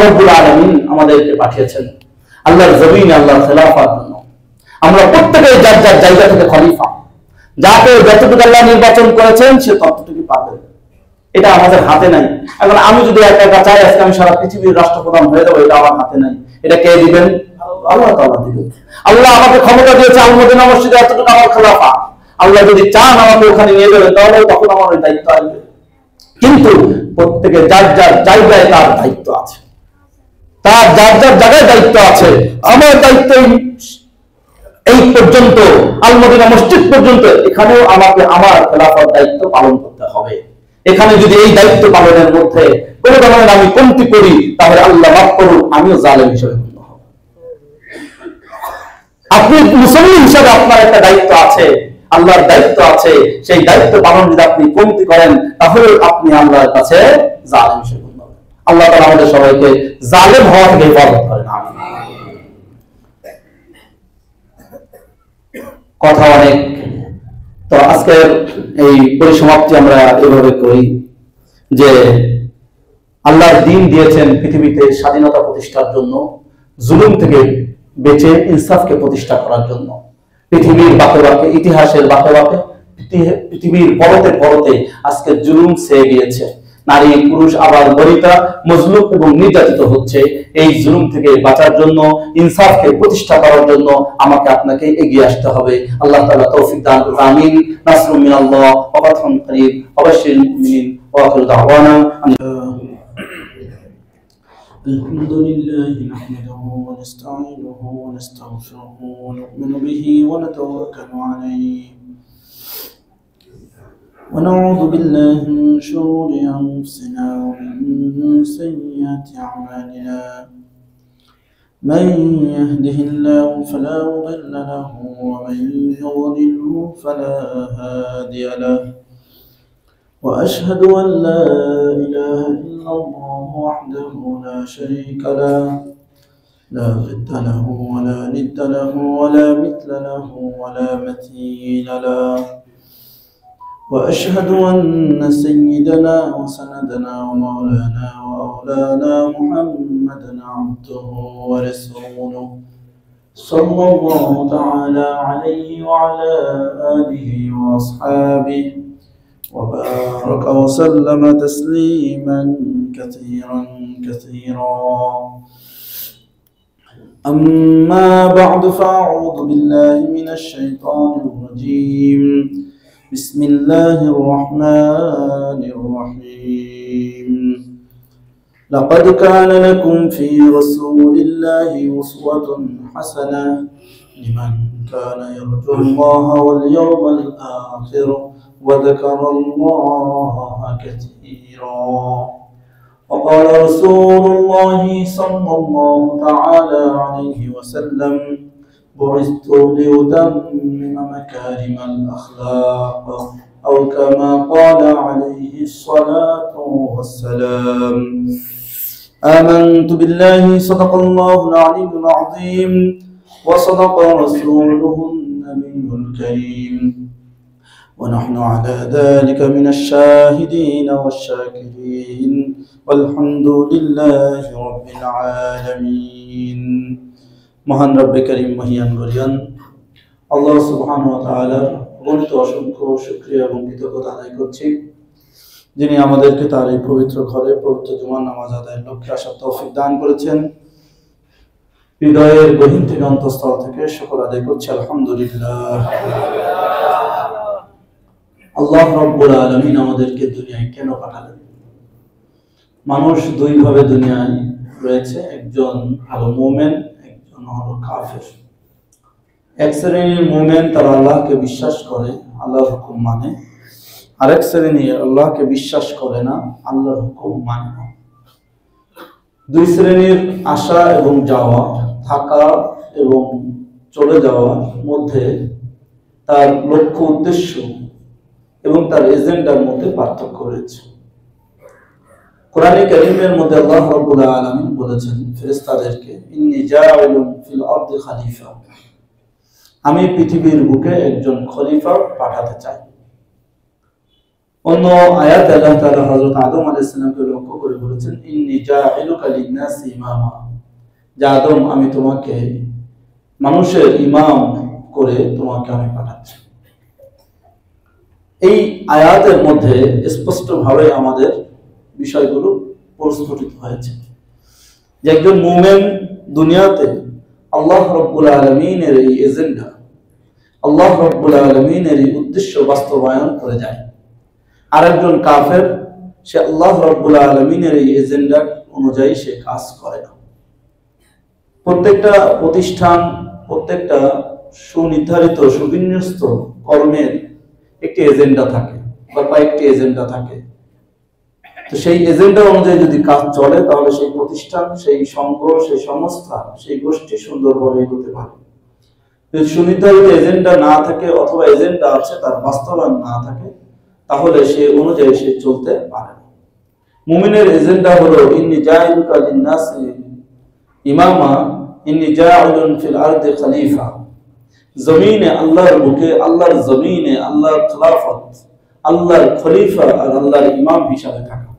রাব্বুল আলামিন আমাদেরকে পাঠিয়েছেন আল্লাহর জমিনে আল্লাহর খেলাফার জন্য। আমরা প্রত্যেকেই যার যার জায়গা থেকে খলিফা, যাকে যতটুকু আল্লাহ নির্বাচন করেছেন সে ততটুকু পাবে, এটা আমাদের হাতে নাই। এখন আমি যদি একা একা চাই আজকে আমি সারা পৃথিবীর রাষ্ট্রপ্রধান হয়ে যাবো, এটা আমার হাতে নাই। এটা কে দিবেন? আল্লাহ তাআলা দিবেন। আল্লাহ আমাকে ক্ষমতা দিয়েছে আল মদিনা মসজিদে এতটুকু আমার খেলাফা, আল্লাহ যদি চান আমাকে ওখানে নিয়ে যাবেন তাহলে তখন আমার ওই দায়িত্ব আসবে। কিন্তু প্রত্যেকে যার যার জায়গায় তার দায়িত্ব আছে, তার যার যার জায়গায় দায়িত্ব আছে। আমার দায়িত্ব এই পর্যন্ত, আল মদিনা মসজিদ পর্যন্ত, এখানেও আমাকে আমার খেলাফার দায়িত্ব পালন করতে হবে। এখানে যদি এই দায়িত্ব পালনের মধ্যে কোনো ধরনের আমি কমতি করি তাহলে আল্লাহ মাফ করুন, আমিও জালেম হিসেবে গণ্য হব। আপনি মুসলিম হিসাবে আপনার একটা দায়িত্ব আছে, আল্লাহর দায়িত্ব আছে, সেই দায়িত্ব পালন যদি আপনি কমতি করেন তাহলে আপনি আল্লাহর কাছে জালেম হিসেবে গণ্য হবেন। আল্লাহ তাআলা আমাদের সবাইকে জালেম হওয়া থেকে হেফাজত করেন। আমিন। কথা অনেক, তো আজকের এই পরিসমাপ্তি আমরা এভাবে করি যে আল্লাহর দ্বীন দিয়েছেন পৃথিবীতে স্বাধীনতা প্রতিষ্ঠার জন্য, জুলুম থেকে বেঁচে ইনসাফকে প্রতিষ্ঠা করার জন্য। পৃথিবীর বাঁকে বাঁকে, ইতিহাসের বাঁকে বাঁকে, পৃথিবীর পরতে পরতে আজকে জুলুম ছেয়ে গিয়েছে। নারী পুরুষ আবার বনিতা মজলুম এবং নির্যাতিত হচ্ছে। এই জুলুম থেকে বাঁচার জন্য, ইনসাফকে প্রতিষ্ঠা করার জন্য আমাকে আপনাকে এগিয়ে আসতে হবে। আল্লাহ তাআলা তৌফিক দান করুন। আমিন। নাসরুম মিনাল্লাহ ওয়া ফাতহুন করিব ওয়া বাশশিরিল মুমিনিন ওয়া আখিরু দাওয়ানা আলহামদুলিল্লাহি নাহমাদুহু ওয়া নাস্তাঈনুহু ওয়া নাস্তাগফিরুহু ওয়া নু'মিnu বিহি ওয়া নাতাওয়াক্কালু আলাইহি ونعوذ بالله من شرور أنفسنا ومن سيئات أعمالنا من يهده الله فلا مضل له ومن يضلله فلا هادي له وأشهد أن لا إله إلا الله وحده لا شريك له لا ضد له ولا ند له ولا مثل له ولا مثيل له وأشهد أن سيدنا وسندنا ومولانا وأولانا محمدا عبده ورسوله صلى الله تعالى عليه وعلى آله وأصحابه وبارك وسلم تسليما كثيرا كثيرا. أما بعد فأعوذ بالله من الشيطان الرجيم. بسم الله الرحمن الرحيم. لقد كان لكم في رسول الله أسوة حسنة لمن كان يرجو الله واليوم الآخر وذكر الله كثيرا. وقال رسول الله صلى الله تعالى عليه وسلم بعثت لأتمم مكارم الأخلاق أو كما قال عليه الصلاة والسلام. آمنت بالله صدق الله العلي العظيم وصدق رسوله النبي الكريم ونحن على ذلك من الشاهدين والشاكرين والحمد لله رب العالمين. মহান রব্বে করিম মহিয়ান গরিয়ান আল্লাহ সুবহানাহু ওয়া তাআলার অগণিত অসংখ্য শুকরিয়া এবং কৃতজ্ঞতা আদায় করছি, যিনি আমাদেরকে তার এই পবিত্র ঘরে পবিত্র জুমার নামাজ আদায়ের লক্ষ্যে আসার তৌফিক দান করেছেন। হৃদয়ের গহীন থেকে অন্তঃস্থল থেকে শুকর আদায় করছি আলহামদুলিল্লাহ। আল্লাহ রাব্বুল আলামিন আমাদেরকে দুনিয়ায় কেন পাঠালেন? মানুষ দুই ভাবে দুনিয়ায় রয়েছে, একজন হলো মুমিন, একজন হলো কাফের। এক শ্রেণীর মুমিন তারা আল্লাহকে বিশ্বাস করে, আল্লাহর হুকুম মানে, আরেক শ্রেণী আল্লাহকে বিশ্বাস করে না, আল্লাহর হুকুম মানে না। দুই শ্রেণীর আসা এবং যাওয়া, থাকা এবং চলে যাওয়ার মধ্যে তার লক্ষ্য উদ্দেশ্য এবং তার এজেন্ডার মধ্যে পার্থক্য রয়েছে। কোরআনে কারীমের মধ্যে আল্লাহ রাব্বুল আলামিন বলেছেন ফেরেশতাদেরকে, ইন্নী জাইলুন ফিল আরদি খলিফা, আমি পৃথিবীর বুকে একজন খলিফা পাঠাতে চাই। অন্য আয়াতে আল্লাহ তাআলা হযরত আদম আলাইহিস সালামকে লক্ষ্য করে বলেছেন, ইন্নী জাইলুকা লিন-নাসি ইমামা, যে আদম আমি তোমাকে মানুষের ইমাম করে তোমাকে আমি পাঠাচ্ছি। এই আয়াতের মধ্যে স্পষ্টভাবে আমাদের বিষয়গুলো প্রস্ফুটিত হয়েছে যে একজন মুমিন দুনিয়াতে আল্লাহ রাব্বুল আলামিনের এই এজেন্ডা, আল্লাহ রাব্বুল আলামিনের এই উদ্দেশ্য বাস্তবায়ন করে যায়। আর একজন কাফের, সে আল্লাহ রাব্বুল আলামিনের এই এজেন্ডা অনুযায়ী সে কাজ করে না। প্রত্যেকটা প্রতিষ্ঠান, প্রত্যেকটা সুনির্ধারিত সুবিন্যস্ত কর্মের একটি এজেন্ডা থাকে বা কয়েকটি এজেন্ডা থাকে। তো সেই এজেন্ডা অনুযায়ী যদি কাজ চলে তাহলে সেই প্রতিষ্ঠান, সেই সংঘ, সেই সংস্থা, সেই গোষ্ঠী সুন্দরভাবে এগোতে পারে। যদি সুনির্ধারিত এজেন্ডা না থাকে অথবা এজেন্ডা আছে তার বাস্তবায়ন না থাকে তাহলে সে অনুযায়ী সে চলতে পারে না। মুমিনের এজেন্ডা হলো ইন্নী জাইলুকা লিন-নাসি ইমামা, ইন্নী জাইলুন ফিল আরদি খলিফা, জমিনে আল্লাহর বুকে, আল্লাহর জমিনে আল্লাহর খেলাফত, আল্লাহর খলিফা আর আল্লাহর ইমাম হিসাবে থাকা।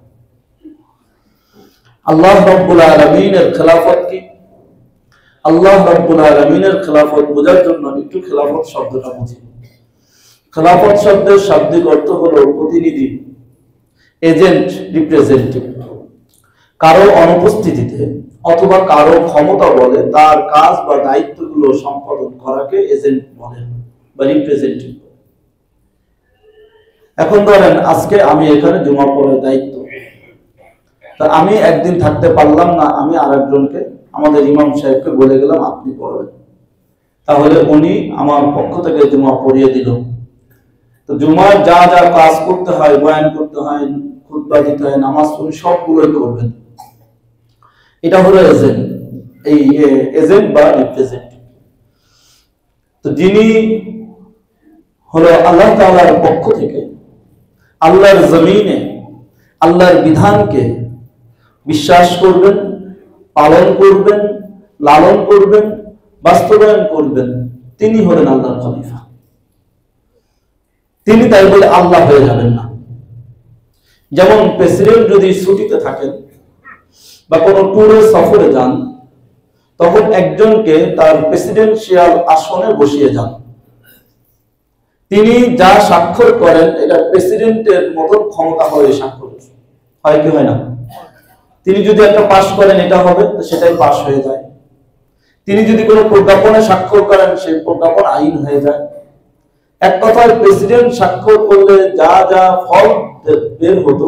আল্লাহ রাব্বুল আলামিনের খেলাফত কি? আল্লাহ রাব্বুল আলামিনের খেলাফত বোঝার জন্য একটু খেলাফত শব্দটা বুঝি। খেলাফত শব্দের শাব্দিক অর্থ হলো প্রতিনিধি, এজেন্ট, রিপ্রেজেন্টেটিভ। কারো অনুপস্থিতিতে অথবা কারো ক্ষমতা বলে তার কাজ বা দায়িত্বগুলো সম্পাদন করাকে এজেন্ট বলে বা রিপ্রেজেন্টেটিভ। এখন ধরেন আজকে আমি এখানে জুমা পড়ার দায়িত্ব, তা আমি একদিন থাকতে পারলাম না, আমি আরেকজনকে, আমাদের ইমাম সাহেবকে বলে গেলাম আপনি পড়বেন, তাহলে উনি আমার পক্ষ থেকে জুমা পড়িয়ে দিল। তো জুমার যা যা কাজ করতে হয়, বয়ান করতে হয়, খুতবা দিতে হয়, নামাজ পড়ি, সবগুলোই করবেন। এটা হলো এজেন্ট, এই এজেন্ট বা রিপ্রেজেন্টেটিভ। তো যিনি হলো আল্লাহ তাআলার পক্ষ থেকে আল্লাহর জমিনে আল্লাহর বিধানকে বিশ্বাস করবেন, পালন করবেন, লালন করবেন, বাস্তবায়ন করবেন, তিনি হলেন আল্লাহর খলিফা। তিনি তাই বলে আল্লাহ হয়ে যাবেন না। যেমন প্রেসিডেন্ট যদি ছুটিতে থাকেন বা কোনো ট্যুরে সফরে যান, তখন একজনকে তার প্রেসিডেন্সিয়াল আসনে বসিয়ে যান। তিনি যা স্বাক্ষর করেন এটা প্রেসিডেন্টের মতন ক্ষমতা হয়, স্বাক্ষর হয় কি হয় না? তিনি যদি একটা পাশ করেন এটা হবে, তো সেটাই পাশ হয়ে যায়। তিনি যদি কোনো প্রজ্ঞাপনে স্বাক্ষর করেন সেই প্রজ্ঞাপন আইন হয়ে যায়। এক কথায় প্রেসিডেন্ট স্বাক্ষর করলে যা যা ফল বের হতো,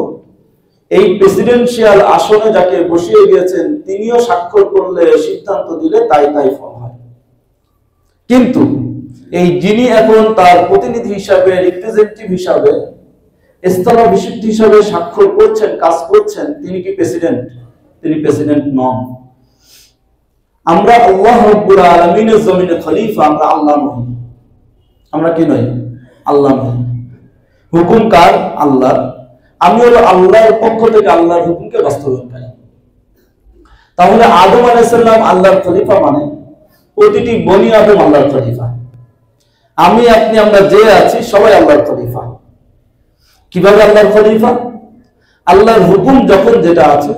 এই প্রেসিডেন্সিয়াল আসনে যাকে বসিয়ে গিয়েছেন তিনিও স্বাক্ষর করলে, সিদ্ধান্ত দিলে তাই তাই ফল হয়। কিন্তু এই যিনি এখন তার প্রতিনিধি হিসাবে, রিপ্রেজেন্টেটিভ হিসাবে, স্থলাভিষিক্ত হিসাবে স্বাক্ষর করছেন, কাজ করছেন, তিনি কি প্রেসিডেন্ট? তিনি প্রেসিডেন্ট নন। আমরা আল্লাহ রাব্বুল আলামিনের জমিনে খলিফা, আমরা আল্লাহ নই। আমরা কি নই? আল্লাহ নই। হুকুম কার? আল্লাহ। আমি হলো আল্লাহর পক্ষ থেকে আল্লাহর হুকুমকে বাস্তবায়নকারী। তাহলে আদম আলাইহিস সালাম আল্লাহর খলিফা, মানে প্রতিটি বনি আদম আল্লাহর খলিফা। আমি, আপনি, আমরা যে আছি সবাই আল্লাহর খলিফা। কিভাবে আল্লাহর খলিফা? আল্লাহর হুকুম যখন যেটা আছে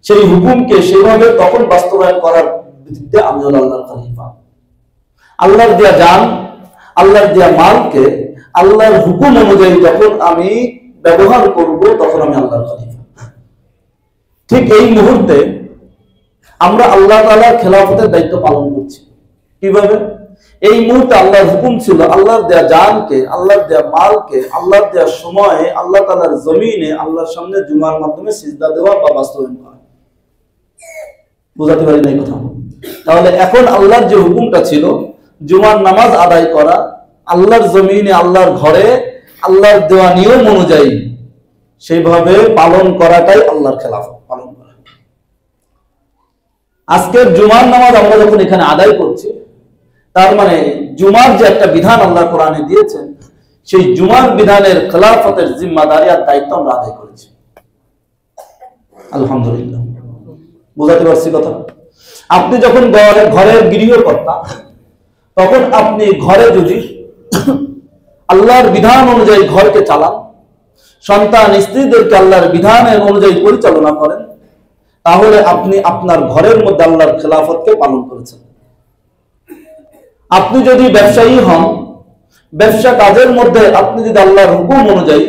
সেই হুকুমকে সেভাবে তখন বাস্তবায়ন করার ভিত্তিতে আমি হলো আল্লাহর খলিফা। আল্লাহর দেয়া জান, আল্লাহর দেয়া মালকে আল্লাহর হুকুম অনুযায়ী যখন আমি ব্যবহার করব তখন আমি আল্লাহর খলিফা। ঠিক এই মুহূর্তে আমরা আল্লাহ তাআলার খেলাফতের দায়িত্ব পালন করছি। কিভাবে? এই মুহূর্তে আল্লাহর হুকুম ছিল আল্লাহর দেয়া জানকে, আল্লাহর দেয়া মালকে, আল্লাহর দেয়া সময়ে আল্লাহ তাআলার জমিনে আল্লাহর সামনে জুমার মাধ্যমে সিজদা দেওয়া বা বাস্তবায়ন করা। বুঝাতে পারি না এই কথা? তাহলে এখন আল্লাহর যে হুকুমটা ছিল জুমার নামাজ আদায় করা, আল্লাহর জমিনে, আল্লাহর ঘরে, আল্লাহর দেওয়া নিয়ম অনুযায়ী সেইভাবে পালন করাটাই আল্লাহর খেলাফত, পালন করা। আজকের জুমার নামাজ আমরা যখন এখানে আদায় করছি, তার মানে জুমার যে একটা বিধান আল্লাহ কোরআনে দিয়েছেন, সেই জুমার বিধানের খেলাফতের জিম্মাদারি আর দায়িত্ব আমরা আদায় করেছি। আলহামদুলিল্লাহ। বুঝাতে পারছি কথা? আপনি যখন ঘরের গৃহকর্তা, তখন আপনি ঘরে যদি আল্লাহর বিধান অনুযায়ী ঘরকে চালান, সন্তান স্ত্রীদেরকে আল্লাহর বিধানের অনুযায়ী পরিচালনা করেন, তাহলে আপনি আপনার ঘরের মধ্যে আল্লাহর খেলাফতকে পালন করেছেন। আপনি যদি ব্যবসায়ী হন, ব্যবসা কাজের মধ্যে আপনি যদি আল্লাহর হুকুম অনুযায়ী,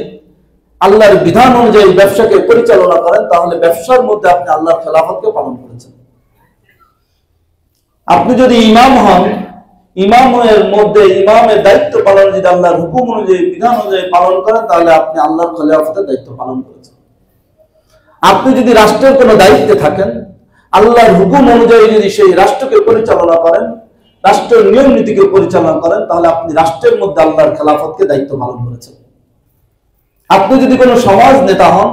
আল্লাহর বিধান অনুযায়ী ব্যবসাকে পরিচালনা করেন, তাহলে ব্যবসার মধ্যে আপনি আল্লাহর খেলাফতকে পালন করেছেন। আপনি যদি ইমাম হন, ইমামের মধ্যে ইমামের দায়িত্ব পালন যদি আল্লাহর হুকুম অনুযায়ী, বিধান অনুযায়ী পালন করেন, তাহলে আপনি আল্লাহর খেলাফতের দায়িত্ব পালন করেছেন। আপনি যদি রাষ্ট্রের কোনো দায়িত্বে থাকেন, আল্লাহর হুকুম অনুযায়ী যদি সেই রাষ্ট্রকে পরিচালনা করেন, রাষ্ট্রের নিয়ম নীতিকে পরিচালনা করেন, তাহলে আপনি রাষ্ট্রের মধ্যে আল্লাহর খেলাফতকে দায়িত্ব পালন করেছেন। আপনি যদি কোনো সমাজ নেতা হন,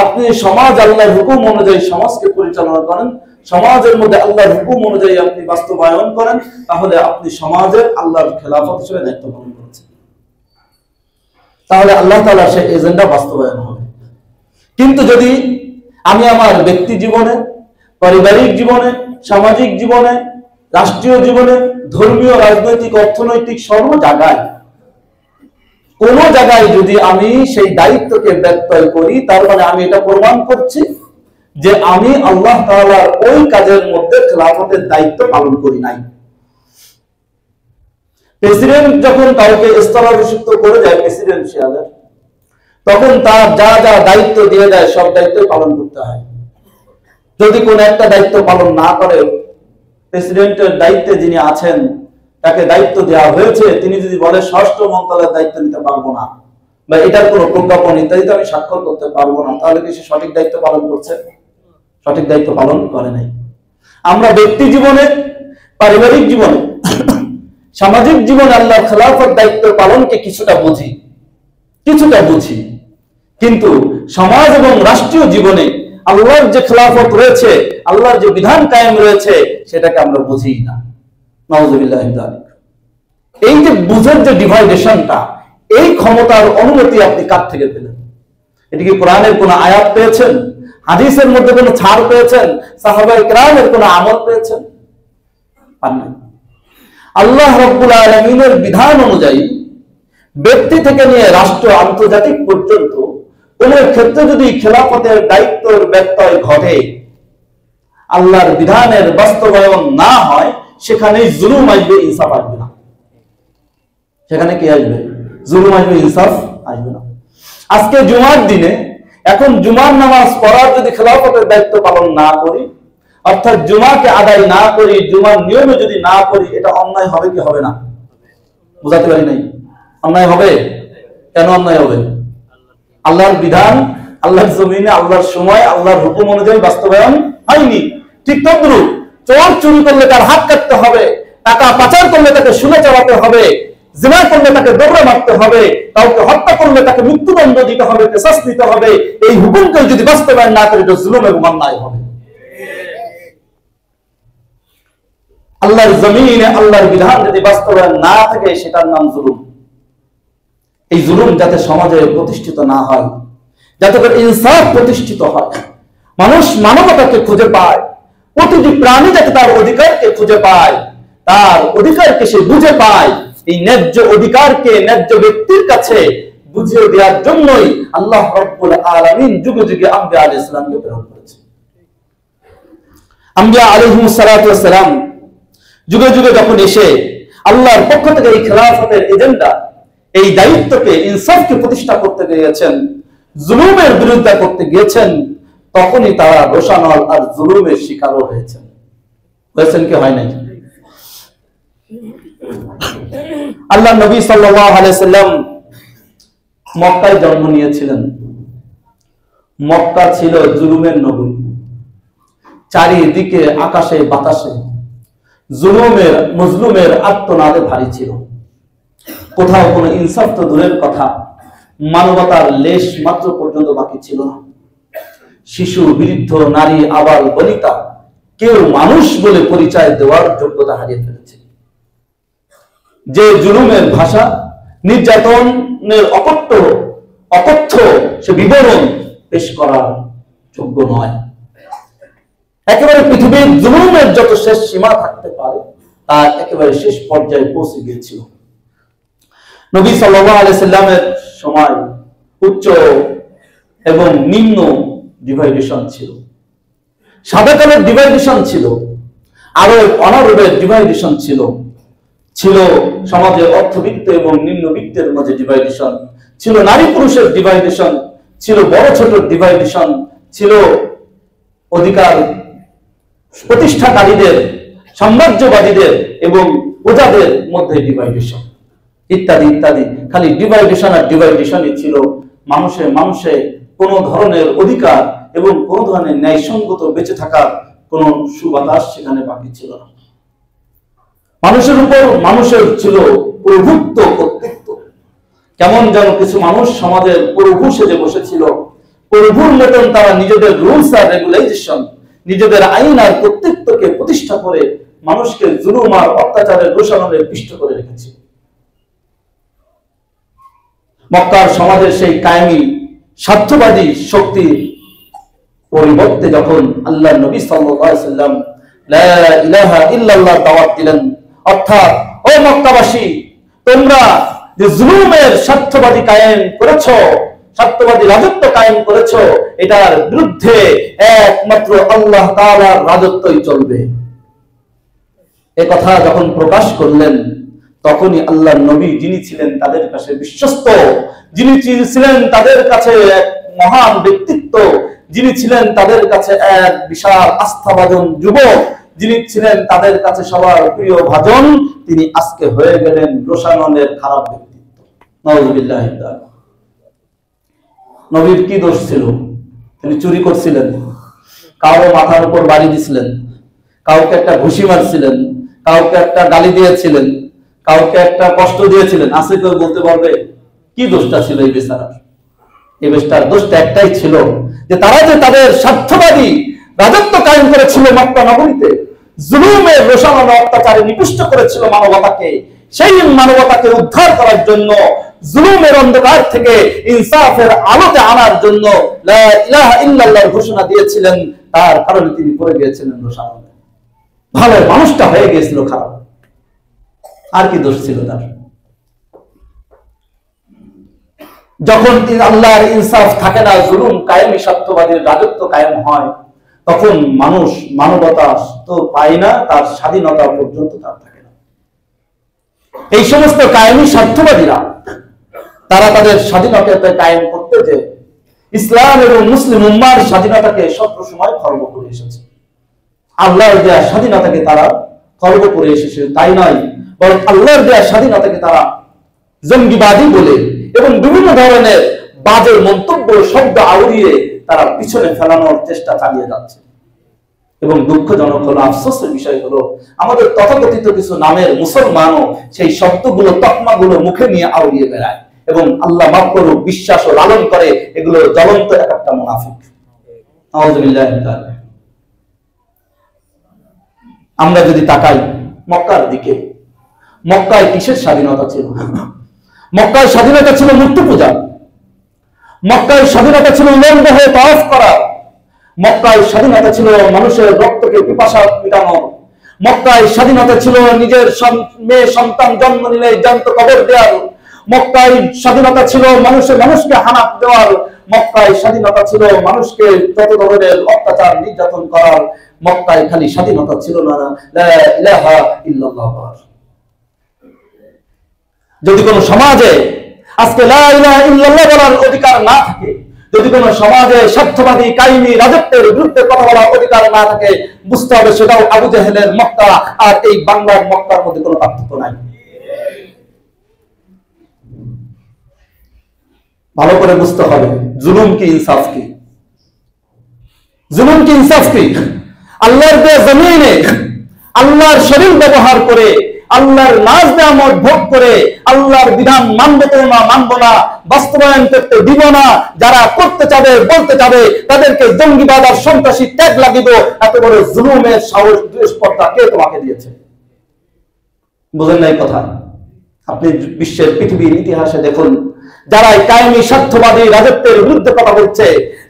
আপনি সমাজ আল্লাহর হুকুম অনুযায়ী সমাজকে পরিচালনা করেন, সমাজের মধ্যে আল্লাহর হুকুম অনুযায়ী আপনি বাস্তবায়ন করেন, তাহলে আপনি সমাজের আল্লাহর খেলাফত হিসেবে দায়িত্ব পালন করেছেন। তাহলে আল্লাহ তাআলা সেই এজেন্ডা বাস্তবায়ন হবে। কিন্তু যদি আমি আমার ব্যক্তি জীবনে, পারিবারিক জীবনে, সামাজিক জীবনে, রাষ্ট্রীয় জীবনে, ধর্মীয়, রাজনৈতিক, অর্থনৈতিক সর্ব জায়গায় কোন জায়গায় যদি আমি সেই দায়িত্বকে ব্যত্যয় করি, তার মানে আমি এটা প্রমাণ করছি যে আমি আল্লাহ তাআলার ওই কাজের মধ্যে খেলাফতের দায়িত্ব পালন করি নাই। প্রেসিডেন্ট যখন কাউকে স্থলাভিষিক্ত করে যায় প্রেসিডেন্সিয়ালের, তখন তার যা যা দায়িত্ব দিয়ে দেয় সব দায়িত্ব পালন করতে হয়। যদি কোন একটা দায়িত্ব পালন না করে, প্রেসিডেন্টের দায়িত্বে যিনি আছেন, তাকে দায়িত্ব দেওয়া হয়েছে, তিনি যদি বলে স্বরাষ্ট্র মন্ত্রণালয়ের দায়িত্ব নিতে পারবো না, বা এটার কোনো প্রজ্ঞাপন ইত্যাদিতে আমি স্বাক্ষর করতে পারবো না, তাহলে কি সে সঠিক দায়িত্ব পালন করছে? সঠিক দায়িত্ব পালন করে নাই। আমরা ব্যক্তি জীবনে, পারিবারিক জীবনে, সামাজিক জীবনে আল্লাহর খেলাফত দায়িত্ব পালনকে কিছুটা বুঝি, কিন্তু সমাজ এবং রাষ্ট্রীয় জীবনে আল্লাহর যে খেলাফত রয়েছে, আল্লাহর যে বিধান কায়েম রয়েছে, সেটাকে আমরা বুঝি না। নাউযুবিল্লাহ। এই যে বুঝের যে ডিভাইডেশনটা, এই ক্ষমতার অনুমতি আপনি কার থেকে পেলেন? এটি কি কোরআনের কোন আয়াত পেয়েছেন? হাদিসের মধ্যে কোন ছাড় পেয়েছেন? সাহাবায়ে কেরামের কোন আমল পেয়েছেন? পান নাই। আল্লাহ রাব্বুল আলামিনের বিধান অনুযায়ী ব্যক্তি থেকে নিয়ে রাষ্ট্র, আন্তর্জাতিক পর্যন্ত কোন ক্ষেত্রে যদি খেলাফতের দায়িত্বের ব্যত্যয় ঘটে, আল্লাহর বিধানের বাস্তবায়ন না হয়, সেখানে জুলুম আসবে, ইনসাফ আসবে না। সেখানে কি আসবে? জুলুম আসবে, ইনসাফ আসবে না। আজকে জুমার দিনে, এখন জুমার নামাজ পড়ার যদি খেলাফতের দায়িত্ব পালন না করি, অর্থাৎ জুমাকে আদায় না করি, জুমার নিয়মে যদি না করি, এটা অন্যায় হবে কি হবে না? বুঝাতে পারি নাই। অন্যায় হবে। কেন অন্যায় হবে? আল্লাহর বিধান, আল্লাহর জমিনে, আল্লাহর সময়, আল্লাহর হুকুম অনুযায়ী বাস্তবায়ন হয়নি। ঠিক তদ্রুপ চোর চুরি করলে তার হাত কাটতে হবে, টাকা পাচার করলে তাকে শুলে চালাতে হবে, জিনা করলে তাকে দৌড়ে মারতে হবে, কাউকে হত্যা করলে তাকে মৃত্যুদণ্ড দিতে হবে, কিসাস দিতে হবে। এই হুকুমকে যদি বাস্তবায়ন না করে, এটা জুলুম এবং অন্যায় হবে। আল্লাহর জমিনে আল্লাহর বিধান যদি বাস্তবায়ন না থাকে, সেটার নাম জুলুম। এই জুলুম যাতে সমাজে প্রতিষ্ঠিত না হয়, যাতে করে ইনসাফ প্রতিষ্ঠিত হয়, মানুষ মানবতাকে খুঁজে পায়, প্রতিটি প্রাণী যাতে তার অধিকারকে খুঁজে পায়, তার অধিকারকে সে বুঝে পায়, এই ন্যায্য অধিকারকে ন্যায্য ব্যক্তির কাছে বুঝিয়ে দেওয়ার জন্যই আল্লাহ রাব্বুল আলামিন যুগে যুগে আম্বিয়া আলাইহিস সালামকে প্রেরণ করেছেন। আম্বিয়া আলাইহিস সালাতু ওয়াস সালাম যুগে যুগে যখন এসে আল্লাহর পক্ষ থেকে এই খেলাফতের এজেন্ডা, এই দায়িত্বকে, ইনসাফকে প্রতিষ্ঠা করতে গিয়েছেন, জুলুমের বিরুদ্ধে করতে গিয়েছেন, তখনই তারা রোষানল আর জুলুমের শিকারও হয়েছেন কি হয় নাই? আল্লাহ নবী সাল্লাল্লাহু আলাইহি সাল্লাম মক্কায় জন্ম নিয়েছিলেন। মক্কা ছিল জুলুমের নগরী। চারিদিকে আকাশে বাতাসে জুলুমের, মজলুমের আর্তনাদে ভারী ছিল। কোথাও কোনো ইনসাফ তো দূরের কথা, মানবতার লেশ মাত্র পর্যন্ত বাকি ছিল না। শিশু, বৃদ্ধ, নারী, আবাল, বনিতা, কেউ মানুষ বলে পরিচয় দেওয়ার যোগ্যতা হারিয়ে ফেলেছে। যে জুলুমের ভাষা, নির্যাতনের অকথ্য সে বিবরণ পেশ করার যোগ্য নয়। একেবারে পৃথিবীর জুলুমের যত শেষ সীমা থাকতে পারে, তার একেবারে শেষ পর্যায়ে পৌঁছে গিয়েছিল। নবী সাল্লাল্লাহু আলাইহি সাল্লামের সময় উচ্চ এবং নিম্ন ডিভাইডেশন ছিল, সাদা কালোর ডিভাইডেশন ছিল, আরো অনারবের ডিভাইডেশন ছিল, ছিল সমাজে অর্থবিত্ত এবং নিম্নবিত্তের মাঝে ডিভাইডেশন ছিল, নারী পুরুষের ডিভাইডেশন ছিল, বড় ছোট ডিভাইডেশন ছিল, অধিকার প্রতিষ্ঠাকারীদের, সাম্রাজ্যবাদীদের এবং প্রজাদের মধ্যে ডিভাইডেশন, ইত্যাদি ইত্যাদি। খালি ডিভাইডেশন আর ডিভাইডেশনই ছিল। মানুষে কোনো ধরনের অধিকার এবং কোনো ধরনের ন্যায়সঙ্গত বেঁচে থাকার কোনো সুবাতাস সেখানে বাকি ছিল না। মানুষের উপর মানুষের ছিল প্রভুত্ব, কর্তৃত্ব। কেমন যেন কিছু মানুষ সমাজের প্রভু সেজে বসেছিল। প্রভুর মতন তারা নিজেদের রুলস আর রেগুলেশন, নিজেদের আইন আর কর্তৃত্বকে প্রতিষ্ঠা করে মানুষকে জুলুম আর অত্যাচারের দোষারোপে পিষ্ট করে রেখেছে। মক্কার সমাজের সেই কায়েমি স্বার্থবাদী শক্তির পরিবর্তে যখন আল্লাহ নবী সাল্লাল্লাহু আলাইহি ওয়াসাল্লাম লা ইলাহা ইল্লাল্লাহ দাওয়াত দিলেন, অর্থাৎ ও মক্কাবাসী, তোমরা যে জুলুমের স্বার্থবাদী কায়েম করেছো, স্বার্থবাদী রাজত্ব কায়েম করেছো, এটার বিরুদ্ধে একমাত্র আল্লাহ তাআলার রাজত্বই চলবে। এ কথা যখন প্রকাশ করলেন, তখনই আল্লাহর নবী, যিনি ছিলেন তাদের কাছে বিশ্বস্ত, যিনি ছিলেন তাদের কাছে এক মহান ব্যক্তিত্ব, যিনি ছিলেন তাদের কাছে এক বিশাল আস্থাভাজন যুবক, যিনি ছিলেন তাদের কাছে সবার প্রিয় ভাজন, তিনি আজকে হয়ে গেলেন রোশাননের খারাপ ব্যক্তিত্ব। নাউযুবিল্লাহ। নবীর কি দোষ ছিল? তিনি চুরি করছিলেন, কারো মাথার উপর বাড়ি দিছিলেন, কাউকে একটা ঘুষি মারছিলেন, কাউকে একটা গালি দিয়েছিলেন, কাউকে একটা কষ্ট দিয়েছিলেন। আছে কেউ বলতে পারবে কি দোষটা ছিল এই বেচারার? এই বেচারার দোষটা একটাই ছিল যে তারা যে তাদের স্বার্থবাদী রাজত্ব কায়েম করেছিল মক্কা নগরীতে, জুলুমের রোষানল অত্যাচারে নিপুষ্ট করেছিল মানবতাকে, সেই মানবতাকে উদ্ধার করার জন্য, জুলুমের অন্ধকার থেকে ইনসাফের আলোতে আনার জন্য লা ইলাহা ইল্লাল্লাহর ঘোষণা দিয়েছিলেন। তার কারণে তিনি পড়ে গিয়েছিলেন রোষানলে। ভালো মানুষটা হয়ে গিয়েছিল খারাপ। আর কি দোষ ছিল তার? যখন আল্লাহর ইনসাফ থাকে না, জুলুম কায়েমি স্বার্থবাদীর রাজত্ব কায়েম হয়, তখন মানুষ মানবতা তো পায় না, তার স্বাধীনতা পর্যন্ত তার থাকে না। এই সমস্ত কায়েমি স্বার্থবাদীরা তারা তাদের স্বাধীনতা কায়েম করতে যে ইসলাম এবং মুসলিম উম্মার স্বাধীনতাকে সবসময় খর্ব করে এসেছে। আল্লাহর দেয়া স্বাধীনতাকে তারা খর্ব করে এসেছে। তাই নয়, বরং আল্লাহর দেয়া স্বাধীনতাকে তারা জঙ্গিবাদী বলে এবং বিভিন্ন ধরনের বাজে মন্তব্য, শব্দ আউড়িয়ে তারা পিছনে ফেলানোর চেষ্টা চালিয়ে যাচ্ছে। এবং দুঃখজনক হলো, আফসোসের বিষয় হলো, আমাদের তথাকথিত কিছু নামের মুসলমানও সেই শব্দগুলো, তকমাগুলো মুখে নিয়ে আউড়িয়ে বেড়ায় এবং আল্লাহ মাফ করুক বিশ্বাস ও লালন করে। এগুলো জ্বলন্ত এক একটা মুনাফিক। নাউযুবিল্লাহ। আমরা যদি তাকাই মক্কার দিকে, মক্কায় কিসের স্বাধীনতা ছিল? মক্কায় স্বাধীনতা ছিল মূর্তি পূজা, মক্কায় স্বাধীনতা ছিল উলঙ্গ হয়ে তাওয়াফ করা, মক্কায় স্বাধীনতা ছিল মানুষের রক্তকে পিপাসা মেটানো, মক্কায় স্বাধীনতা ছিল নিজের মেয়ে সন্তান জন্ম নিলে জ্যান্ত কবর দেওয়ার, মক্কায় স্বাধীনতা ছিল মানুষকে হানাত দেওয়ার, মক্কায় স্বাধীনতা ছিল মানুষকে যত ধরনের অত্যাচার নির্যাতন করার। মক্কায় খালি স্বাধীনতা ছিল না লা ইলাহা ইল্লাল্লাহ। যদি কোন সমাজে আজকে লা ইলাহা ইল্লাল্লাহ বলার অধিকার না থাকে, যদি কোন সমাজে স্বার্থবাদী কায়েমি রাজত্বের বিরুদ্ধে কথা বলার অধিকার না থাকে, বুঝতে হবে সেটাও আবু জাহেলের মক্কা আর এই বাংলার মক্কার মধ্যে কোনো পার্থক্য নাই। ভালো করে বুঝতে হবে জুলুম কি ইনসাফ কি। জুলুম কি ইনসাফ কি? আল্লাহর দেয়া জমিনে আল্লাহর শরীর ব্যবহার করে, আল্লাহর নাজ নেয়ামত ভোগ করে, আল্লাহর বিধান মানবো তো না, মানবো না, বাস্তবায়ন করতে দিব না, যারা করতে চাবে বলতে চাবে তাদেরকে জঙ্গিবাদ আর সন্ত্রাসী ট্যাগ লাগিব, এত বড় জুলুমের সাহস দুষ্পর্দা কে তোমাকে দিয়েছে? বুঝেন নাই কথা? আপনি বিশ্বের পৃথিবীর ইতিহাসে দেখুন, যারা কায়েমি স্বার্থবাদী রাজত্বের বিরুদ্ধে কথা বলছে,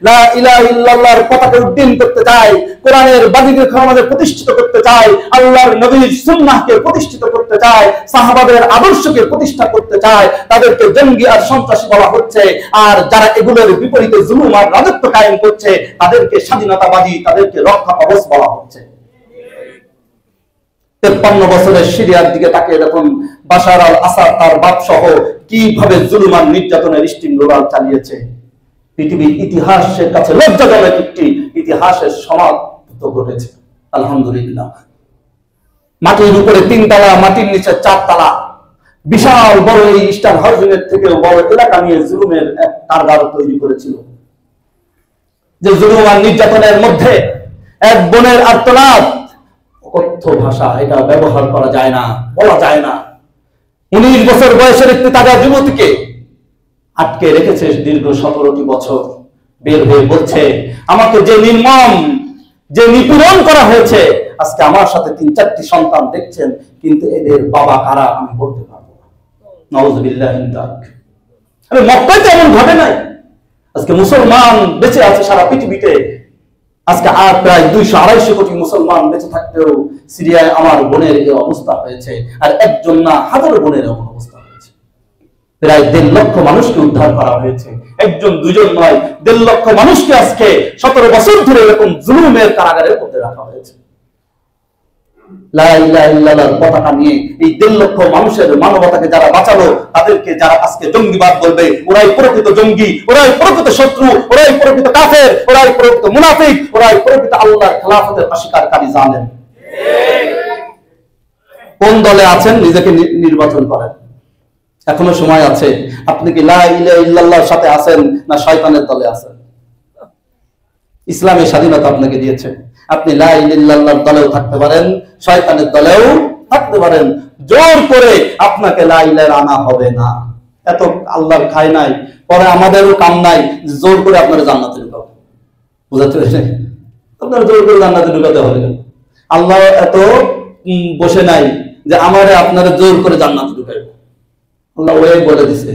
লা ইলাহা ইল্লাল্লাহর পতাকা উড্ডীন করতে চায়, কোরআনের বাণীকে সমাজে প্রতিষ্ঠিত করতে চায়, আল্লাহর নবীর সুন্নাহকে প্রতিষ্ঠিত করতে চায়, সাহাবাদের আদর্শকে প্রতিষ্ঠা করতে চায়, তাদেরকে জঙ্গি আর সন্ত্রাসী বলা হচ্ছে। আর যারা এগুলোর বিপরীতে জুলুম আর রাজত্ব কায়েম করছে তাদেরকে স্বাধীনতাবাদী, তাদেরকে রক্ষা কবচ বলা হচ্ছে। 53 বছরের সিরিয়ার দিকে তাকিয়ে দেখুন বাশার আল আসাদ তার বাপ সহ কিভাবে জুলুম আর নির্যাতনের স্টিম রোলার চালিয়েছে। পৃথিবীর ইতিহাসের কাছে লজ্জাজনক একটি ইতিহাসের সমাপ্তি ঘটেছে। আলহামদুলিল্লাহ। মাটির উপরে 3 তলা, মাটির নিচে 4 তলা, বিশাল বড় এই ইস্টার্ন হাউজিংয়ের থেকে বড় এলাকা নিয়ে জুলুমের এক কারবার তৈরি করেছিল। যে জুলুম আর নির্যাতনের মধ্যে এক বোনের আর্তনাদ, কথ্য ভাষা, এটা ব্যবহার করা যায় না, বলা যায় না। 19 বছর বয়সের একটি তাজা যুবতীকে আটকে রেখেছে দীর্ঘ 17টি বছর। বের হয়ে বলছে, আমাকে যে নির্মম, যে নিপীড়ন করা হয়েছে, আজকে আমার সাথে 3-4টি সন্তান দেখছেন, কিন্তু এদের বাবা কারা আমি বলতে পারবো না। নাউযুবিল্লাহি মিন যালিক। আরে মক্কায় তো এমন ঘটে নাই। আজকে মুসলমান বেঁচে আছে সারা পৃথিবীতে। আজকে আর প্রায় 200-250 কোটি মুসলমান বেঁচে থাকতেও সিরিয়ায় আমার বোনের এই অবস্থা হয়েছে। আর একজন না, হাজারো বোনের এমন অবস্থা হয়েছে। প্রায় 1.5 লক্ষ মানুষকে উদ্ধার করা হয়েছে। একজন দুজন নয়, 1.5 লক্ষ মানুষকে আজকে 17 বছর ধরে এরকম জুলুমের কারাগারের মধ্যে রাখা হয়েছে। লা ইলাহা ইল্লাল্লাহর পতাকা নিয়ে এই 1.5 লক্ষ মানুষের মানবতাকে যারা বাঁচালো, তাদেরকে যারা আজকে জঙ্গিবাদ বলবে, ওরাই প্রকৃত জঙ্গি, ওরাই প্রকৃত শত্রু, ওরাই প্রকৃত কাফের, ওরাই প্রকৃত মুনাফিক, ওরাই প্রকৃত আল্লাহর খেলাফতের অস্বীকারী জালেম। কোন দলে আছেন নিজেকে নির্বাচন করেন, এখনো সময় আছে। আপনি কি লা ইলাহা ইল্লাল্লাহর সাথে আছেন না শয়তানের দলে আছেন? ইসলামের স্বাধীনতা আপনাকে দিয়েছে, আপনি লা ইলাহা ইল্লাল্লাহর দলেও থাকতে পারেন, শয়তানের দলেও থাকতে পারেন। জোর করে আপনাকে লা ইলাহা আনা হবে না। এত আল্লাহর খায় নাই, পরে আমাদেরও কাম নাই জোর করে আপনারা জান্নাতে ঢুকাবো। বুঝাতে পেরেছেন? আপনারা জোর করে জান্নাতে ঢুকাতে হবে কেন? আল্লাহ এত বসে নাই যে আমারে আপনারা জোর করে জান্নাতে ঢুকাইব। আল্লাহ ওই বলে দিছে,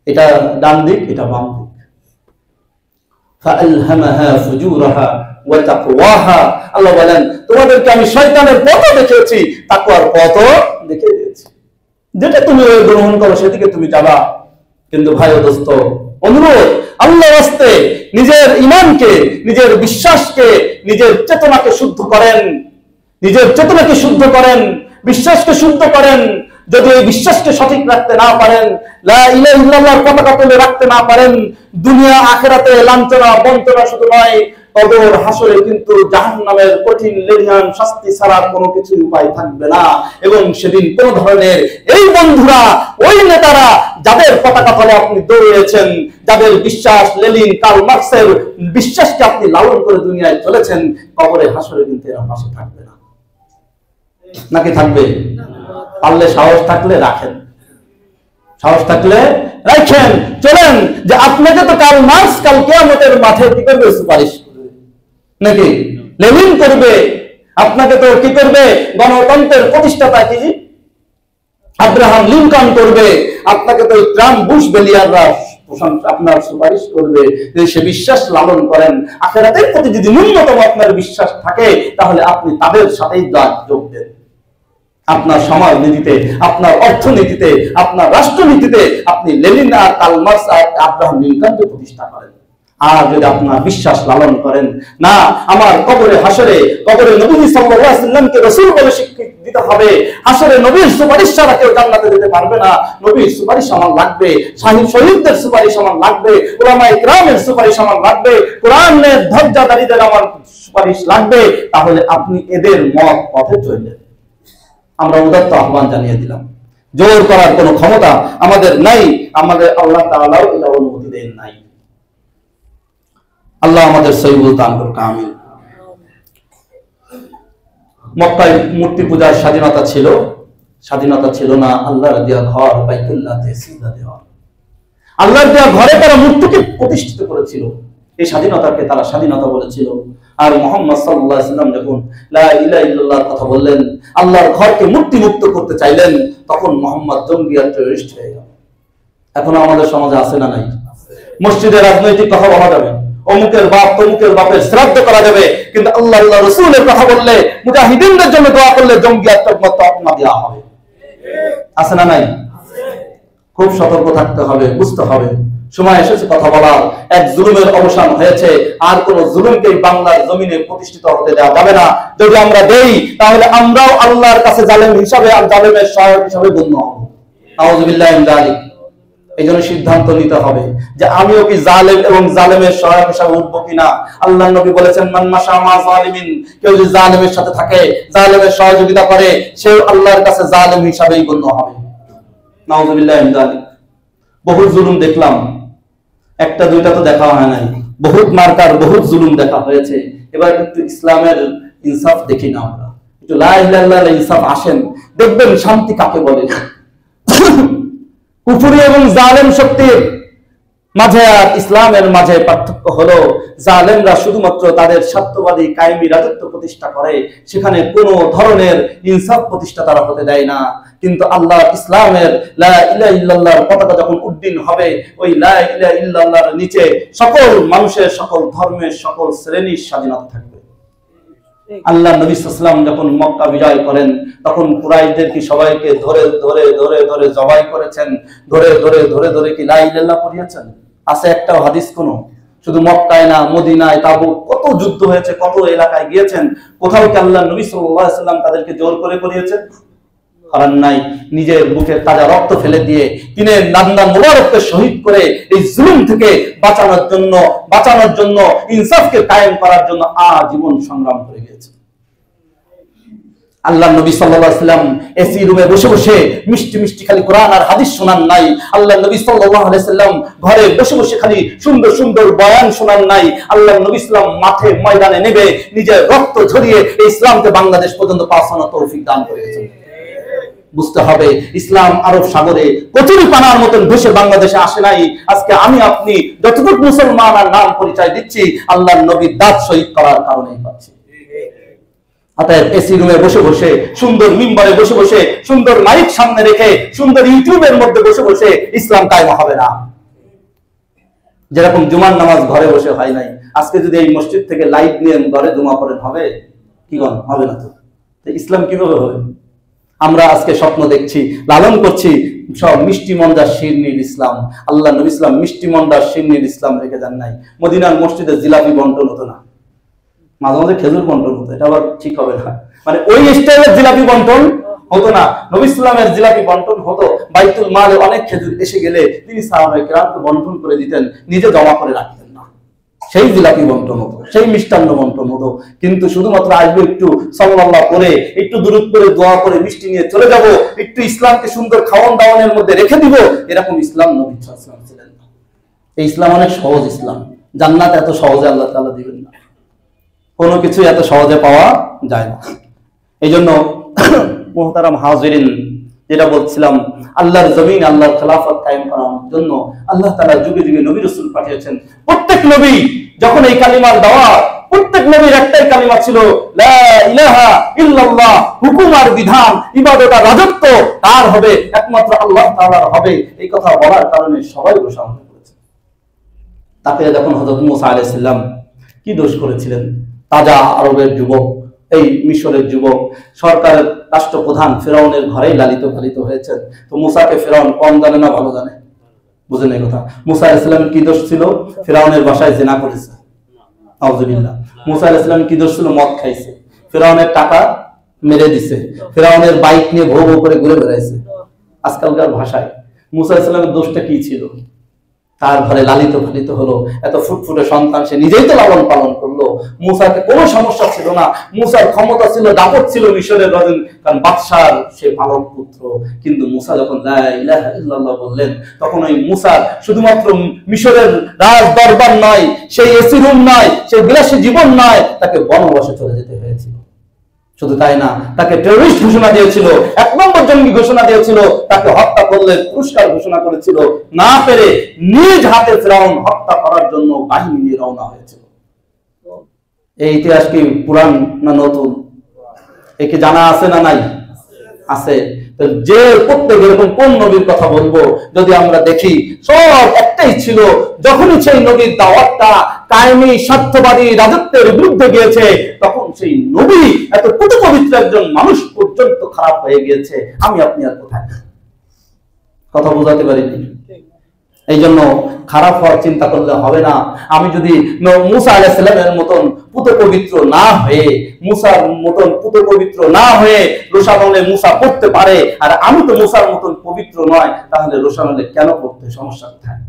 এটা ডান দিক, এটা বাম দিক। ফাআলহামাহা ফুজুরাহা ওয়া তাকওয়াহা। আল্লাহ বলেন, তোমাদেরকে আমি শয়তানের পথও দেখিয়েছি, তাকওয়ার পথও দেখিয়ে দিয়েছি। যেটা তুমি গ্রহণ করো সেদিকে তুমি যাবা। কিন্তু ভাই ও দোস্ত, অনুরোধ, আল্লাহর রাস্তে নিজের ঈমানকে, নিজের বিশ্বাসকে, নিজের চেতনাকে শুদ্ধ করেন, নিজের চেতনাকে শুদ্ধ করেন, বিশ্বাসকে শুদ্ধ করেন। যদি এই বিশ্বাসকে সঠিক রাখতে না পারেন, লা ইলাহা ইল্লাল্লাহর পতাকা তুলে রাখতে না পারেন, দুনিয়া আখিরাতে লাঞ্ছনা বঞ্চনা শুধু নয়, কবর হাসরে কিন্তু জাহান্নামের কঠিন লেলিহান শাস্তি ছাড়া কোনো কিছু উপায় থাকবে না। এবং সেদিন কোন ধরনের এই বন্ধুরা, ওই নেতারা যাদের পতাকা তলে আপনি দৌড়িয়েছেন, যাদের বিশ্বাস লেনিন কার্ল মার্কসের বিশ্বাসকে আপনি লালন করে দুনিয়ায় চলেছেন, কবরে হাসরে কিন্তু এরা পাশে থাকবে না। নাকি থাকবে? পারলে সাহস থাকলে রাখেন, সাহস থাকলে রাখেন, চলেন। যে আপনাকে তো কার্ল মার্কস কাল কিয়ামতের মাঠে কি করবে? সুপারিশ করবে। নাকি লেনিন করবে? আপনাকে তো কি করবে? গণতন্ত্রের প্রতিষ্ঠাতা কি আব্রাহাম লিঙ্কন করবে। আপনাকে তো ট্রাম্প বুশ বেলিয়াররা আপনার সুপারিশ করবে। যদি সে বিশ্বাস লালন করেন, আখিরাতের প্রতি যদি ন্যূনতম আপনার বিশ্বাস থাকে, তাহলে আপনি তাদের সাথেই যোগ দেন। আপনার সমাজনীতিতে, আপনার অর্থনীতিতে, আপনার রাষ্ট্রনীতিতে আপনি লেনিন আর কার্ল মার্কস আর আব্রাহাম লিঙ্কনকে প্রতিষ্ঠা করেন। আর যদি আপনার বিশ্বাস লালন করেন, না আমার কবরে হাসরে, কবরে নবী সাল্লাল্লাহু আলাইহি ওয়াসাল্লামকে রাসূল বলে স্বীকৃতি দিতে হবে। হাসরে নবীর সুপারিশ ছাড়া কেউ জান্নাতে যেতে পারবে না। নবীর সুপারিশ আমার লাগবে, শহীদদের সুপারিশ আমার লাগবে, উলামায়ে কিরামের সুপারিশ আমার লাগবে, কোরআনের ধৈর্যধারীদের আমার সুপারিশ লাগবে। তাহলে আপনি এদের মত পথে চলবেন। আমরা উদাত্ত আহ্বান জানিয়ে দিলাম। জোর করার কোনো ক্ষমতা আমাদের নাই, আমাদের আল্লাহ তাআলাও এটা অনুমতি দেন নাই। আল্লাহ আমাদের সহিবুল দান করুক, আমিন। মক্কায় মূর্তি পূজার স্বাধীনতা ছিল, স্বাধীনতা ছিল না আল্লাহর দেয়া ঘর বাইতুল্লাহতে সিজদা দেওয়া। আল্লাহর দেয়া ঘরে তারা মূর্তিকে প্রতিষ্ঠিত করেছিল, এই স্বাধীনতাকে তারা স্বাধীনতা বলেছিল। আর মুহাম্মদ সাল্লাল্লাহু আলাইহি ওয়াসাল্লাম যখন লা ইলাহা ইল্লাল্লাহর কথা বললেন, আল্লাহর ঘরকে মূর্তি মুক্ত করতে চাইলেন, তখন মুহাম্মদ জঙ্গি আর টেররিস্ট হয়ে গেল। এখনো আমাদের সমাজে আছে না নাই? মসজিদে রাজনৈতিক কথা বলা যাবে, অমুকের বাপ তমুকের বাপের শ্রাদ্ধ করা যাবে, কিন্তু আল্লাহ আল্লাহ রাসূলের কথা বললে, মুজাহিদিনদের জন্য দোয়া করলে জঙ্গিয়াত তকমা দেওয়া হবে। আছে না নাই? খুব সতর্ক থাকতে হবে, বুঝতে হবে সময় এসেছে কথা বলার। এক জুলুমের অবসান হয়েছে, আর কোন জুলুমকে বাংলার জমিনে প্রতিষ্ঠিত হতে দেওয়া যাবে না। যদি আমরা দেই তাহলে আমরাও আল্লাহর কাছে জালেম হিসাবে আর জালেমের সহায়ক হিসাবে গণ্য হব। নাউযুবিল্লাহি মিন যালিক। এই জন্য সিদ্ধান্ত নিতে হবে যে আমিও কি জালেম এবং জালেমের সহায়ক হিসাবে উঠবো কিনা। আল্লাহ নবী বলেছেন, মান মাশা মা যালিমিন, কেউ যদি জালেমের সাথে থাকে, জালেমের সহযোগিতা করে, সেও আল্লাহর কাছে জালেম হিসাবেই গণ্য হবে। নাউযুবিল্লাহি মিন যালিক। বহুত জুলুম দেখলাম, একটা দুইটা তো দেখা হয় নাই, বহুত মার্কার বহুত জুলুম দেখা হয়েছে। এবার একটু ইসলামের ইনসাফ দেখি না আমরা, একটু লা ইলাহা ইল্লাল্লাহ ইনসাফ আসেন, দেখবেন শান্তি কাকে বলে। কুফরি এবং জালেম শক্তির মাঝে আর ইসলামের মাঝে পার্থক্য হলো, জালেমরা শুধুমাত্র তাদের স্বার্থবাদী কায়েমি রাজত্ব প্রতিষ্ঠা করে, সেখানে কোনো ধরনের ইনসাফ প্রতিষ্ঠা তারা হতে দেয় না। কিন্তু আল্লাহ ইসলামের লা ইলাহা ইল্লাল্লাহর পতাকা যখন উড্ডীন হবে, ওই লা ইলাহা ইল্লাল্লাহর নিচে সকল মানুষের, সকল ধর্মের, সকল শ্রেণীর স্বাধীনতা থাকবে। আল্লাহ নবী সাল্লাল্লাহু আলাইহি ওয়াসাল্লাম যখন মক্কা বিজয় করেন, তখন কুরাইশদেরকে সবাইকে ধরে ধরে ধরে ধরে জবাই করেছেন, ধরে ধরে ধরে ধরে কি লা ইলাহা ইল্লাল্লাহ পড়িয়েছেন? আছে একটাও হাদিস কোন? শুধু মক্কায় না, মদিনায়, তাবুক, কত যুদ্ধ হয়েছে, কত এলাকায় গিয়েছেন, কোথাও কি আল্লাহ নবী সাল্লাল্লাহু আলাইহি ওয়াসাল্লাম তাদেরকে জোর করে করিয়েছেন? করেন নাই। নিজের বুকের তাজা রক্ত ফেলে দিয়ে, তিনের নান্দা মুবারককে শহীদ করে এই জুলুম থেকে বাঁচানোর জন্য ইনসাফকে কায়েম করার জন্য আজীবন সংগ্রাম করে গিয়েছে। আল্লাহ নবী সাল্লাল্লাহু আলাইহি ওয়াসাল্লাম এসি রুমে বসে বসে মিষ্টি মিষ্টি খালি কোরআন আর হাদিস শোনান নাই। আল্লাহ নবী সাল্লাল্লাহু আলাইহি ওয়াসাল্লাম ঘরে বসে বসে খালি সুন্দর সুন্দর বয়ান শোনান নাই। আল্লাহ নবী ইসলাম মাঠে ময়দানে নেমে নিজের রক্ত ঝরিয়ে এই ইসলামকে বাংলাদেশ পর্যন্ত পৌঁছানোর তৌফিক দান করেছেন। বুঝতে হবে, ইসলাম আরব সাগরে কচুরি পানার মতন ভেসে বাংলাদেশে আসে নাই। আজকে আমি আপনি যতটুকু মুসলমান আর নাম পরিচয় দিচ্ছি, আল্লাহর নবীর দাঁত শহীদ করার কারণেই পাচ্ছি। অতএব এসি রুমে বসে বসে, সুন্দর মিম্বরে বসে বসে, সুন্দর মাইক সামনে রেখে, সুন্দর ইউটিউবের মধ্যে বসে বসে ইসলাম কায়েম হবে না। যেরকম জুমার নামাজ ঘরে বসে হয় নাই, আজকে যদি এই মসজিদ থেকে লাইভ নিয়ে ঘরে জুমা পড়েন হবে কি? হবে না। তো ইসলাম কিভাবে হবে? আমরা আজকে স্বপ্ন দেখছি, লালন করছি সব মিষ্টি মন্দার শিরনির ইসলাম। আল্লাহ নবী ইসলাম মিষ্টি মন্দার শিরনির ইসলাম রেখে যান নাই। মদিনার মসজিদে জিলাপি বন্টন হতো না, মাঝে মাঝে খেজুর বন্টন হতো, এটা আবার ঠিক হবে না। মানে ওই স্টাইলের জিলাপি বন্টন হতো না। নবী ইসলামের জিলাপি বন্টন হতো, বাইতুল মালে অনেক খেজুর এসে গেলে তিনি সাহাবায়ে কেরামকে বন্টন করে দিতেন, নিজে জমা করে রাখতেন না। সেই জিলাপি বন্টন হতো, সেই মিষ্টান্ন বন্টন হতো। কিন্তু শুধুমাত্র আসবে একটু সাল্লাল্লাহু করে, একটু দুরূদ করে, দোয়া করে, মিষ্টি নিয়ে চলে যাব, একটু ইসলামকে সুন্দর খাওয়ান দাওয়ানের মধ্যে রেখে দিব, এরকম ইসলাম নবী সাল্লাল্লাহু আলাইহি ওয়াসাল্লাম ছিলেন না। এই ইসলাম অনেক সহজ ইসলাম। জান্নাত এত সহজে আল্লাহ তাআলা দিবেন না, কোনো কিছু এত সহজে পাওয়া যায় না। এই জন্য মুহতারাম হাজিরিন, যেটা বলছিলাম, আল্লাহর জমিন, আল্লাহর খেলাফত কায়েম করার জন্য আল্লাহ তাআলা যুগে যুগে নবী রাসূল পাঠিয়েছেন। প্রত্যেক নবী যখন এই কালিমার দাওয়াত, প্রত্যেক নবীর একটাই কালিমা ছিল, লা ইলাহা ইল্লাল্লাহ। হুকুম আর বিধান, ইবাদত আর রাজত্ব তার হবে, একমাত্র আল্লাহ তাআলার হবে। এই কথা বলার কারণে সবাই ঘোষণা করেছে। তাকে যখন হযরত মুসা আলাইহিস সালাম কি দোষ করেছিলেন, তাজা আরবের যুবক, এই মিশরের যুবক, সরকারের রাষ্ট্রপ্রধান ফিরআউনের ঘরেই লালিত পালিত হয়েছেন। তো মুসাকে ফিরআউন কম জানে না ভালো জানে? বুঝেন এই কথা? মুসা আলাইহিস সালামের কি দোষ ছিল? ফিরআউনের বাসায় জিনা করেছে। নাউযুবিল্লাহ। মুসা আলাইহিস সালামের কি দোষ ছিল? মদ খাইছে। ফিরআউনের টাকা মেরে দিছে। ফিরআউনের বাইক নিয়ে ভৌ ভৌ করে ঘুরে বেড়াইছে। আজকালকার ভাষায় মুসা আলাইহিস সালামের দোষটা কি ছিল? তার ঘরে লালিত পালিত হলো, এত ফুটফুটে সন্তান, সে নিজেই তো লালন পালন করলো। মুসাকে কোনো সমস্যা ছিল না, মুসার ক্ষমতা ছিল, দাপট ছিল মিশরের রাজা, কারণ বাদশার সে পালন পুত্র। কিন্তু মুসা যখন লা ইলাহা ইল্লাল্লাহ বললেন, তখন ওই মুসার শুধুমাত্র মিশরের রাজ দরবার নয়, সেই এসি রুম নয়, সেই বিলাসী জীবন নয়, তাকে বনবাসে চলে যেতে হয়েছিল। শুধু তাই না, তাকে টেররিস্ট ঘোষণা দিয়েছিল, 1 নম্বর জঙ্গি ঘোষণা দিয়েছিল, তাকে হত্যা করলে পুরস্কার ঘোষণা করেছিল। না পেরে নিজ হাতে ফিরআউন হত্যা করার জন্য বাহিনী নিয়ে রওনা হয়েছিল। এই ইতিহাস কি পুরান না নতুন? একে জানা আছে না নাই? আছে। তো যে প্রত্যেক এরকম কোন নবীর কথা বলবো? যদি আমরা দেখি সব একটাই ছিল, যখনই সেই নবীর দাওয়াতটা কায়েমি স্বার্থবাদী রাজত্বের বিরুদ্ধে গিয়েছে, তখন সেই নবী এত পবিত্র একজন মানুষ পর্যন্ত খারাপ হয়ে গিয়েছে। আমি আপনি আর কোথায়? কথা বোঝাতে পারিনি। এই জন্য খারাপ হওয়ার চিন্তা করলে হবে না। আমি যদি মুসা আলাইহিস সালামের মতন পুত পবিত্র না হয়ে, মুসার মতন পুত পবিত্র না হয়ে রোশানলে মুসা পড়তে পারে, আর আমি তো মুসার মতন পবিত্র নয়, তাহলে রোশানলে কেন পড়তে? সমস্যা কোথায়?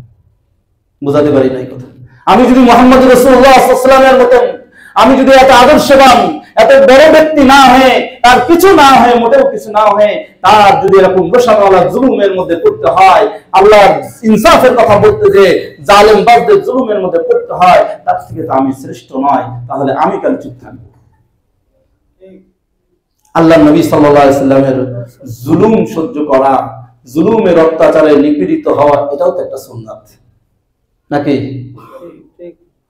বোঝাতে পারি না এই কথা। আমি যদি মুহাম্মদ রাসূলুল্লাহ সাল্লাল্লাহু আলাইহি ওয়াসাল্লামের মতন, আমি যদি এত আদর্শবান, এত বড় ব্যক্তি না হয়ে, তার কিছু না হয়ে, মোটেও কিছু না হয়ে, তার যদি এরকম রোশানওয়ালা জুলুমের মধ্যে পড়তে হয়, আল্লাহর ইনসাফের কথা বলতে যে জালেম বাসদের জুলুমের মধ্যে পড়তে হয়, তার থেকে তো আমি শ্রেষ্ঠ নয়, তাহলে আমি কেন চুপ থাকবো? আল্লাহ নবী সাল্লাল্লাহু আলাইহি ওয়াসাল্লামের জুলুম সহ্য করা, জুলুমের অত্যাচারে নিপীড়িত হওয়া, এটাও তো একটা সুন্নাত নাকি?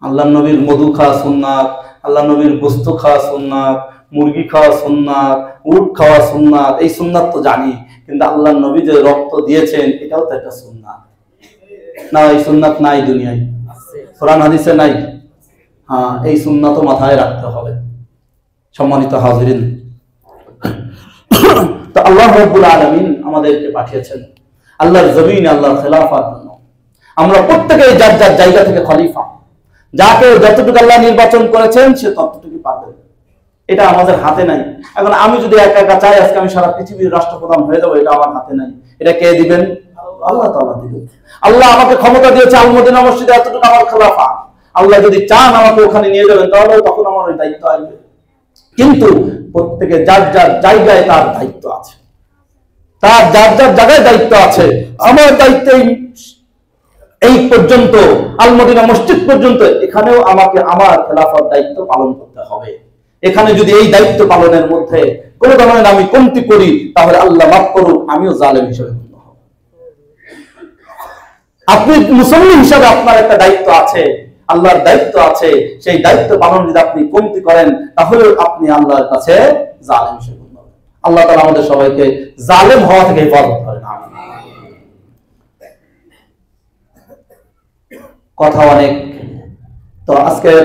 আল্লাহ নবীর মধু খাওয়া সুন্নাত, আল্লাহ নবীর গোস্ত খাওয়া সুন্নাত, মুরগি খাওয়া সুন্নাত, উট খাওয়া সুন্নাত, এই সুন্নাত তো জানি, কিন্তু আল্লাহ নবী যে রক্ত দিয়েছেন এটাও তো একটা সুন্নাত না? এই সুন্নাত নাই দুনিয়ায়, কোরআন হাদিসে নাই। হ্যাঁ, এই সুন্নাতও মাথায় রাখতে হবে। সম্মানিত হাজিরিন, তো আল্লাহ রাব্বুল আলামিন আমাদেরকে পাঠিয়েছেন আল্লাহর জমিনে আল্লাহর খেলাফার জন্য। আমরা প্রত্যেকেই যার যার জায়গা থেকে খলিফা। যাকে যতটুকু আল্লাহ নির্বাচন করেছেন সে ততটুকু পাবে, এটা আমাদের হাতে নাই। এখন আমি যদি একা একা চাই আজকে আমি সারা পৃথিবীর রাষ্ট্রপ্রধান হয়ে যাবো, এটা আমার হাতে নাই। এটা কে দিবেন? আল্লাহ তাআলা দিবেন। আল্লাহ আমাকে ক্ষমতা দিয়েছে আল মদিনা মসজিদে এতটুকু আমার খেলাফা। আল্লাহ যদি চান আমাকে ওখানে নিয়ে যাবেন, তাহলে তখন আমার ওই দায়িত্ব আসবে। কিন্তু প্রত্যেকে যার যার জায়গায় তার দায়িত্ব আছে, তার যার যার জায়গায় দায়িত্ব আছে। আমার দায়িত্ব এই পর্যন্ত, আল মদিনা মসজিদ পর্যন্ত, এখানেও আমাকে আমার খেলাফার দায়িত্ব পালন করতে হবে। এখানে যদি এই দায়িত্ব পালনের মধ্যে কোন ধরনের আমি কমতি করি, তাহলে আল্লাহ মাফ করুক, আমিও জালেম হিসেবে গণ্য হব। আপনি মুসলিম হিসাবে আপনার একটা দায়িত্ব আছে, আল্লাহর দায়িত্ব আছে। সেই দায়িত্ব পালন যদি আপনি কমতি করেন, তাহলে আপনি আল্লাহর কাছে জালেম হিসেবে গণ্য হবেন। আল্লাহ তাআলা আমাদের সবাইকে জালেম হওয়া থেকে হেফাজত করেন। কথা অনেক, তো আজকের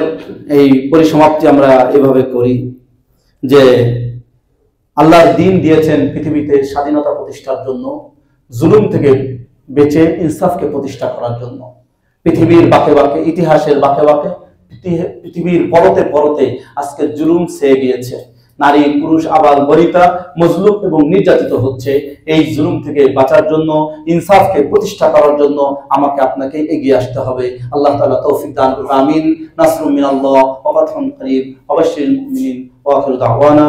এই পরিসমাপ্তি আমরা এভাবে করি যে আল্লাহর দ্বীন দিয়েছেন পৃথিবীতে স্বাধীনতা প্রতিষ্ঠার জন্য, জুলুম থেকে বেঁচে ইনসাফকে প্রতিষ্ঠা করার জন্য। পৃথিবীর বাঁকে বাঁকে, ইতিহাসের বাঁকে বাঁকে, পৃথিবীর পরতে পরতে আজকে জুলুম ছেয়ে গিয়েছে। নারী পুরুষ আবার বনিতা মজলুম এবং নির্যাতিত হচ্ছে। এই জুলুম থেকে বাঁচার জন্য, ইনসাফকে প্রতিষ্ঠা করার জন্য আমাকে আপনাকে এগিয়ে আসতে হবে। আল্লাহ তাআলা তৌফিক দান করুন। আমিন। নাসরুম মিনাল্লাহ ওয়া ফাতহুন করিব ওয়া বাশশিরিল মুমিনিন ওয়া আখিরু দাওয়ানা।